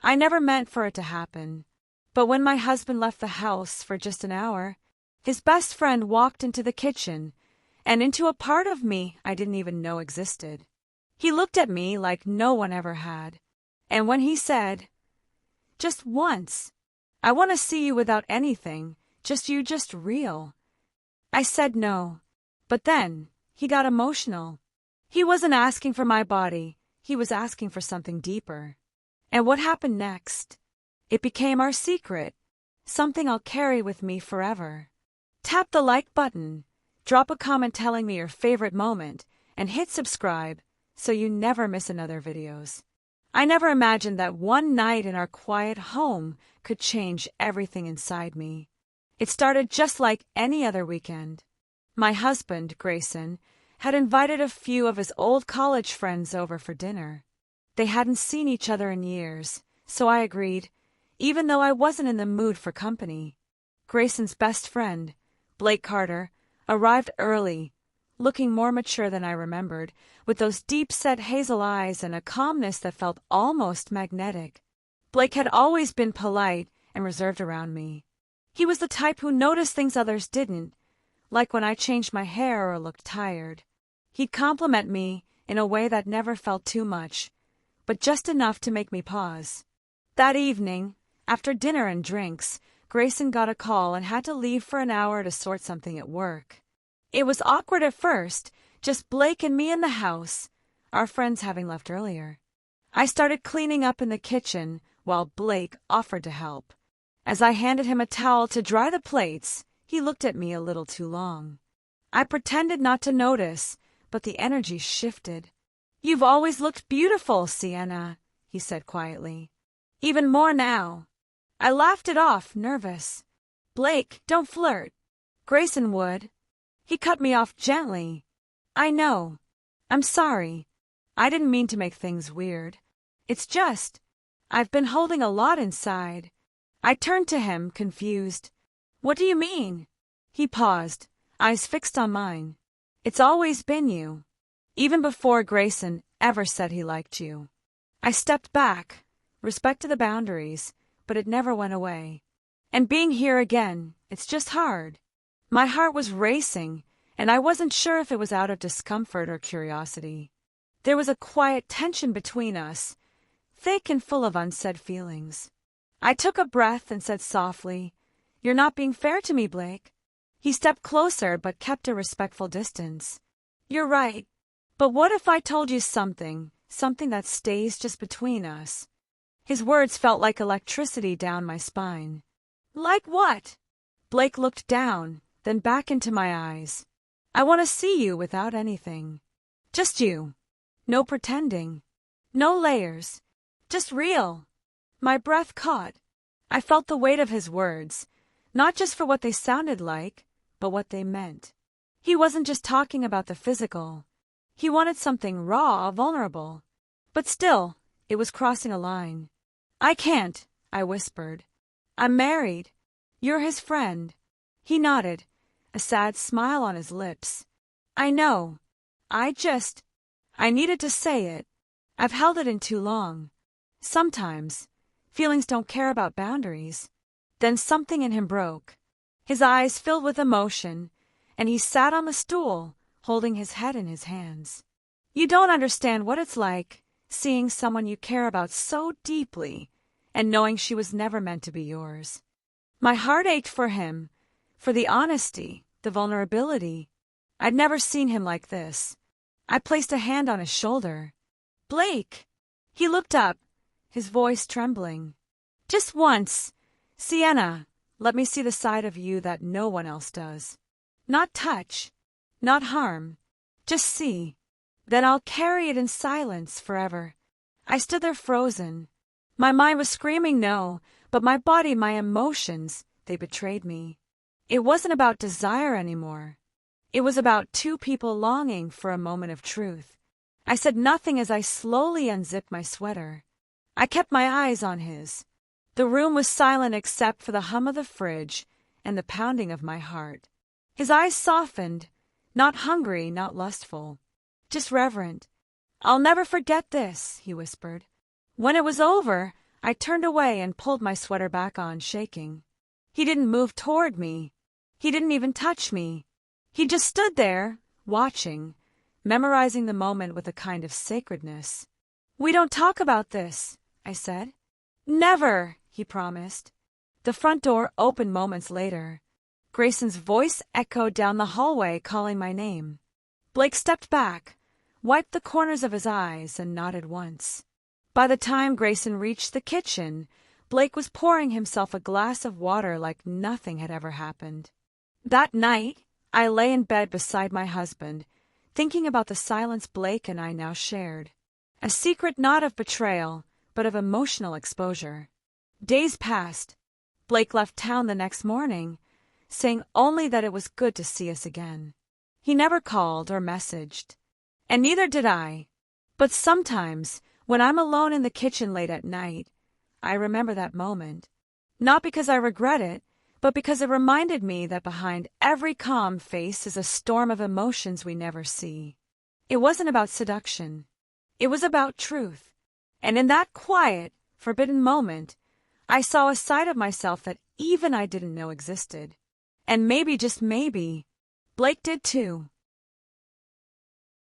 I never meant for it to happen. But when my husband left the house for just an hour, his best friend walked into the kitchen and into a part of me I didn't even know existed. He looked at me like no one ever had. And when he said, "Just once, I want to see you without anything, just you, just real," I said no. But then he got emotional. He wasn't asking for my body. He was asking for something deeper. And what happened next? It became our secret, something I'll carry with me forever. Tap the like button, drop a comment telling me your favorite moment, and hit subscribe so you never miss another videos. I never imagined that one night in our quiet home could change everything inside me. It started just like any other weekend. My husband, Grayson, had invited a few of his old college friends over for dinner. They hadn't seen each other in years, so I agreed, even though I wasn't in the mood for company. Grayson's best friend, Blake Carter, arrived early, looking more mature than I remembered, with those deep-set hazel eyes and a calmness that felt almost magnetic. Blake had always been polite and reserved around me. He was the type who noticed things others didn't, like when I changed my hair or looked tired. He'd compliment me in a way that never felt too much, but just enough to make me pause. That evening, after dinner and drinks, Grayson got a call and had to leave for an hour to sort something at work. It was awkward at first, just Blake and me in the house, our friends having left earlier. I started cleaning up in the kitchen while Blake offered to help. As I handed him a towel to dry the plates, he looked at me a little too long. I pretended not to notice, but the energy shifted. "You've always looked beautiful, Sienna," he said quietly. "Even more now." I laughed it off, nervous. "Blake, don't flirt. Grayson would." He cut me off gently. "I know. I'm sorry. I didn't mean to make things weird. It's just, I've been holding a lot inside." I turned to him, confused. "What do you mean?" He paused, eyes fixed on mine. "It's always been you. Even before Grayson ever said he liked you." I stepped back, respected the boundaries, but it never went away. And being here again, it's just hard. My heart was racing, and I wasn't sure if it was out of discomfort or curiosity. There was a quiet tension between us, thick and full of unsaid feelings. I took a breath and said softly, "You're not being fair to me, Blake." He stepped closer but kept a respectful distance. "You're right. But what if I told you something that stays just between us?" His words felt like electricity down my spine. "Like what?" Blake looked down, then back into my eyes. "I want to see you without anything. Just you. No pretending. No layers. Just real." My breath caught. I felt the weight of his words, not just for what they sounded like, but what they meant. He wasn't just talking about the physical. He wanted something raw, vulnerable. But still, it was crossing a line. "I can't," I whispered. "I'm married. You're his friend." He nodded, a sad smile on his lips. "I know. I needed to say it. I've held it in too long. Sometimes, feelings don't care about boundaries." Then something in him broke. His eyes filled with emotion, and he sat on the stool, holding his head in his hands. "You don't understand what it's like, seeing someone you care about so deeply, and knowing she was never meant to be yours." My heart ached for him, for the honesty, the vulnerability. I'd never seen him like this. I placed a hand on his shoulder. "Blake!" He looked up, his voice trembling. "Just once. Sienna, let me see the side of you that no one else does. Not touch, not harm, just see. Then I'll carry it in silence forever." I stood there frozen. My mind was screaming no, but my body, my emotions, they betrayed me. It wasn't about desire anymore. It was about two people longing for a moment of truth. I said nothing as I slowly unzipped my sweater. I kept my eyes on his. The room was silent except for the hum of the fridge and the pounding of my heart. His eyes softened, not hungry, not lustful, just reverent. "I'll never forget this," he whispered. "When it was over, I turned away and pulled my sweater back on, shaking. He didn't move toward me. He didn't even touch me. He just stood there, watching, memorizing the moment with a kind of sacredness. "We don't talk about this," I said. "Never," he promised. The front door opened moments later. Grayson's voice echoed down the hallway, calling my name. Blake stepped back, wiped the corners of his eyes, and nodded once. By the time Grayson reached the kitchen, Blake was pouring himself a glass of water like nothing had ever happened. That night, I lay in bed beside my husband, thinking about the silence Blake and I now shared. A secret not of betrayal, but of emotional exposure. Days passed. Blake left town the next morning, saying only that it was good to see us again. He never called or messaged, and neither did I. But sometimes, when I'm alone in the kitchen late at night, I remember that moment. Not because I regret it, but because it reminded me that behind every calm face is a storm of emotions we never see. It wasn't about seduction. It was about truth. And in that quiet, forbidden moment, I saw a side of myself that even I didn't know existed. And maybe, just maybe, Blake did too.